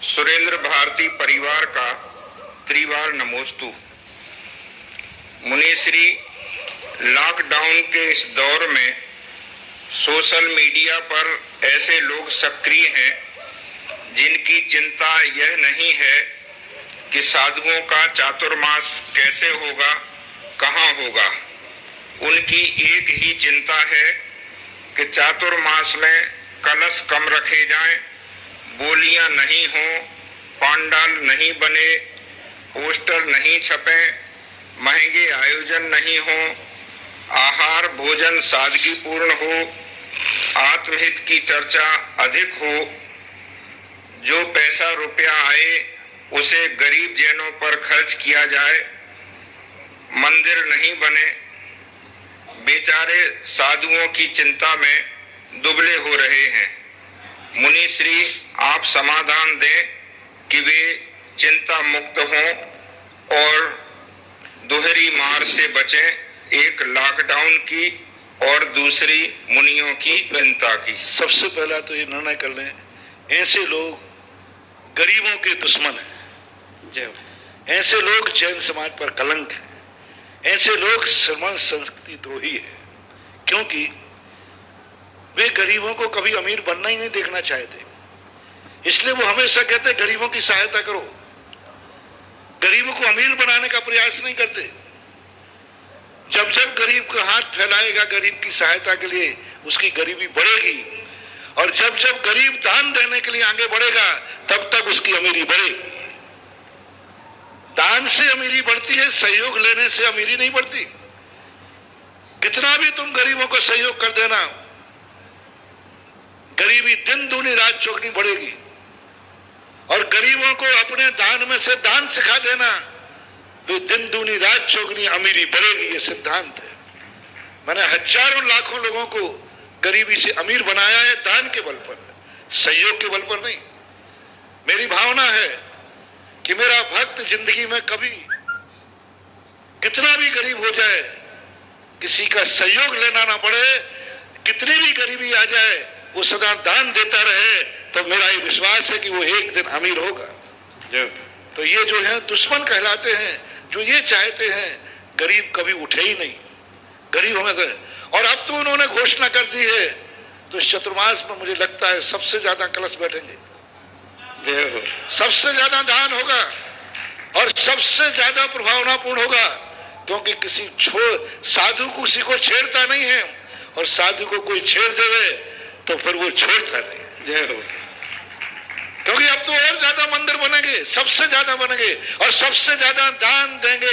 सुरेंद्र भारती परिवार का त्रिवार नमोस्तु। मुनिश्री, लॉकडाउन के इस दौर में सोशल मीडिया पर ऐसे लोग सक्रिय हैं जिनकी चिंता यह नहीं है कि साधुओं का चातुर्मास कैसे होगा, कहाँ होगा। उनकी एक ही चिंता है कि चातुर्मास में कलश कम रखे जाएं, बोलियां नहीं हो, पांडाल नहीं बने, पोस्टर नहीं छपे, महंगे आयोजन नहीं हो, आहार भोजन सादगीपूर्ण हो, आत्महित की चर्चा अधिक हो, जो पैसा रुपया आए उसे गरीब जैनों पर खर्च किया जाए, मंदिर नहीं बने। बेचारे साधुओं की चिंता में दुबले हो रहे हैं। मुनिश्री, आप समाधान दें कि वे चिंता मुक्त हों और दोहरी मार से बचें, एक लॉकडाउन की और दूसरी मुनियों की चिंता की। सबसे पहला तो ये निर्णय कर लें, ऐसे लोग गरीबों के दुश्मन हैं, ऐसे लोग जैन समाज पर कलंक हैं, ऐसे लोग श्रमण संस्कृति द्रोही है, क्योंकि वे गरीबों को कभी अमीर बनना ही नहीं देखना चाहते। इसलिए वो हमेशा कहते गरीबों की सहायता करो, गरीबों को अमीर बनाने का प्रयास नहीं करते। जब जब गरीब का हाथ फैलाएगा गरीब की सहायता के लिए, उसकी गरीबी बढ़ेगी, और जब जब गरीब दान देने के लिए आगे बढ़ेगा तब तक उसकी अमीरी बढ़ेगी। दान से अमीरी बढ़ती है, सहयोग लेने से अमीरी नहीं बढ़ती। कितना भी तुम गरीबों को सहयोग कर देना, गरीबी दिन दूनी रात चौगनी बढ़ेगी। और गरीबों को अपने दान में से दान सिखा देना, तो दिन दूनी रात चौगनी अमीरी बढ़ेगी। ये सिद्धांत है। मैंने हजारों लाखों लोगों को गरीबी से अमीर बनाया है, दान के बल पर, सहयोग के बल पर नहीं। मेरी भावना है कि मेरा भक्त जिंदगी में कभी कितना भी गरीब हो जाए, किसी का सहयोग लेना ना पड़े, कितनी भी गरीबी आ जाए, वो सदा दान देता रहे, तो मेरा ये विश्वास है कि वो एक दिन अमीर होगा। तो ये जो है दुश्मन कहलाते हैं, जो ये चाहते हैं गरीब कभी उठे ही नहीं, गरीब हमें। और अब तो उन्होंने घोषणा कर दी है, तो इस चतुर्मास में मुझे लगता है सबसे ज्यादा कलश बैठेंगे, सबसे ज्यादा दान होगा और सबसे ज्यादा प्रभावनापूर्ण होगा, क्योंकि किसी साधु किसी को छेड़ता नहीं है, और साधु को कोई छेड़ देवे तो फिर वो छोड़ता नहीं। क्योंकि अब तो और ज्यादा मंदिर बनेंगे, सबसे ज्यादा बनेंगे, और सबसे ज्यादा दान देंगे,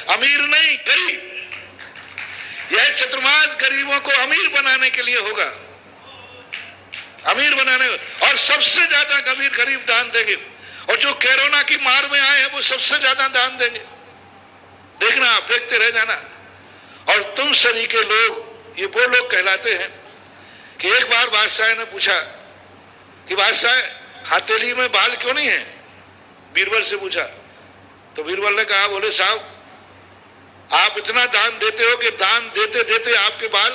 अमीर नहीं गरीब। यह चतुर्मास गरीबों को अमीर बनाने के लिए होगा, अमीर बनाने, और सबसे ज्यादा गरीब दान देंगे। और जो कोरोना की मार में आए हैं वो सबसे ज्यादा दान देंगे। देखना, आप देखते रह जाना। और तुम सभी के लोग, ये वो लोग कहलाते हैं कि एक बार बादशाह ने पूछा कि बादशाह, हथेली में बाल क्यों नहीं है? बीरबल से पूछा, तो बीरबल ने कहा, बोले साहब आप इतना दान देते हो कि दान देते देते आपके बाल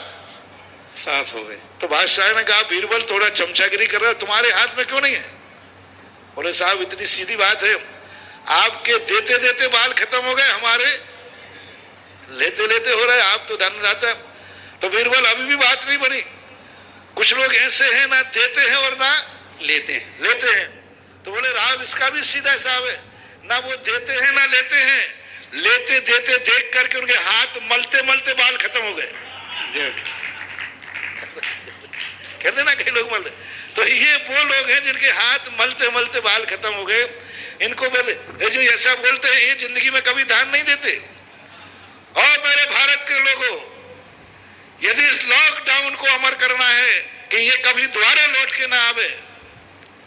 साफ हो गए। तो बादशाह ने कहा, बीरबल थोड़ा चमचागिरी कर रहा है, तुम्हारे हाथ में क्यों नहीं है? बोले साहब इतनी सीधी बात है, आपके देते देते बाल खत्म हो गए, हमारे लेते लेते हो रहे, आप तो धनदाता। तो बीरबल अभी भी बात नहीं बनी। कुछ लोग ऐसे हैं, ना देते हैं और ना लेते हैं। तो बोले राव इसका भी सीधा हिसाब है, ना वो देते हैं ना लेते हैं, लेते देते देख करके उनके हाथ मलते मलते बाल खत्म हो गए। कहते ना कई लोग मलते, तो ये वो लोग हैं जिनके हाथ मलते मलते बाल खत्म हो गए। इनको बोले, ये जो ऐसा बोलते हैं ये जिंदगी में कभी दान नहीं देते। और मेरे भारत के लोगों, यदि इस लॉकडाउन को अमर करना है कि ये कभी दोबारा लौट के ना आवे,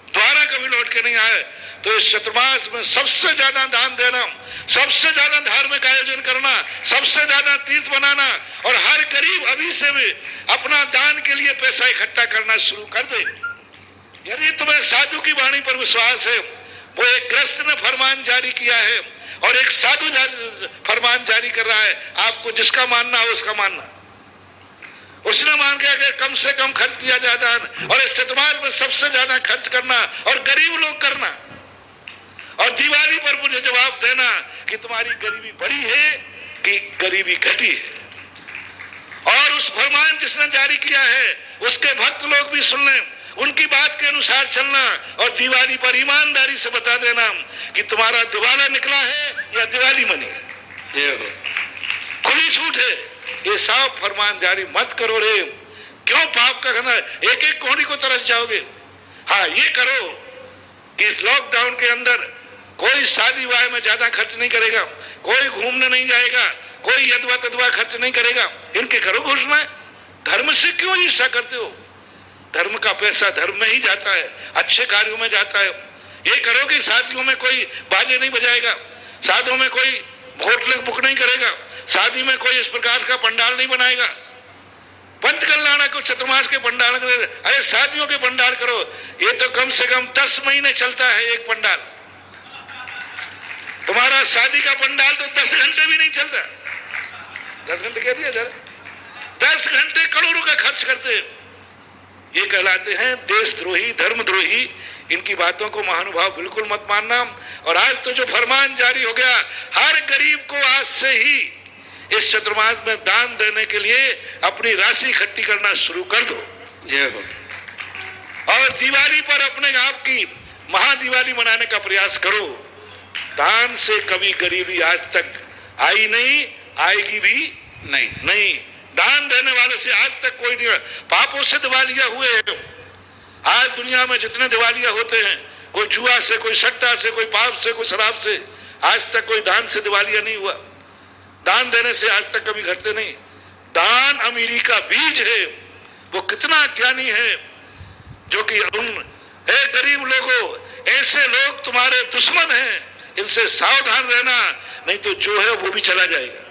दोबारा कभी लौट के नहीं आए, तो इस चतुर्मास में सबसे ज्यादा दान देना, सबसे ज्यादा धार्मिक आयोजन करना, सबसे ज्यादा तीर्थ बनाना, और हर गरीब अभी से भी अपना दान के लिए पैसा इकट्ठा करना शुरू कर दे। यदि तुम्हें साधु की वाणी पर विश्वास है, वो एक ग्रस्त ने फरमान जारी किया है और एक साधु फरमान जारी कर रहा है, आपको जिसका मानना हो उसका मानना। उसने मान के कि कम से कम खर्च किया जाता है, और इस चतुर्मास में सबसे ज्यादा खर्च करना और गरीब लोग करना। और दिवाली पर मुझे जवाब देना कि तुम्हारी गरीबी बढ़ी है कि गरीबी घटी है। और उस फरमान जिसने जारी किया है उसके भक्त लोग भी सुन लें, उनकी बात के अनुसार चलना और दिवाली पर ईमानदारी से बता देना कि तुम्हारा दिवाला निकला है या दिवाली मनी है, जय हो। खुली छूट है। ये साफ फरमान जारी मत करो रे, क्यों पाप का खाना एक एक कौड़ी को तरस जाओगे। हाँ, ये करो कि इस लॉकडाउन के अंदर कोई शादी विवाह में ज्यादा खर्च नहीं करेगा, कोई घूमने नहीं जाएगा, कोई यदवा तदवा खर्च नहीं करेगा। इनके करो घोषणा। धर्म से क्यों ईर्ष्या करते हो? धर्म का पैसा धर्म में ही जाता है, अच्छे कार्यों में जाता है। ये करो कि शादियों में कोई बाजे नहीं बजाएगा, शादियों में कोई होटल बुक नहीं करेगा, शादी में कोई इस प्रकार का पंडाल नहीं बनाएगा। पंच कल्याणा को चतुर्मास के पंडाल करेगा, अरे शादियों के पंडाल करो। ये तो कम से कम 10 महीने चलता है एक पंडाल। तुम्हारा शादी का पंडाल तो 10 घंटे भी नहीं चलता। 10 घंटे कह दिया जरा, 10 घंटे करोड़ों का खर्च करते। ये कहलाते हैं देशद्रोही, धर्मद्रोही। इनकी बातों को महानुभाव बिल्कुल मत मानना। और आज तो जो फरमान जारी हो गया, हर गरीब को आज से ही इस चतुर्मास में दान देने के लिए अपनी राशि इकट्ठी करना शुरू कर दो। जय हो। और दिवाली पर अपने आप की महादिवाली मनाने का प्रयास करो। दान से कभी गरीबी आज तक आई नहीं, आएगी भी नहीं। दान देने वाले से आज तक कोई नहीं। पापों से दिवालिया हुए हैं। आज दुनिया में जितने दिवालिया होते हैं, कोई जुआ से, कोई सट्टा से, कोई पाप से, कोई शराब से, आज तक कोई दान से दिवालिया नहीं हुआ। दान देने से आज तक कभी घटते नहीं। दान अमीरी का बीज है। वो कितना ज्ञानी है जो कि उन गरीब लोगों, ऐसे लोग तुम्हारे दुश्मन हैं, इनसे सावधान रहना, नहीं तो जो है वो भी चला जाएगा।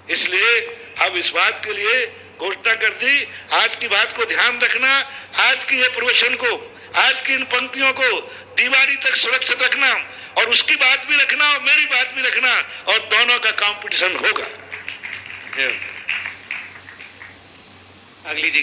इसलिए अब इस बात के लिए घोषणा कर दी। आज की बात को ध्यान रखना, आज की ये प्रवचन को, आज की इन पंक्तियों को दिवाली तक सुरक्षित रखना, और उसकी बात भी रखना और मेरी बात भी रखना, और दोनों का कंपटीशन होगा। अगली जी।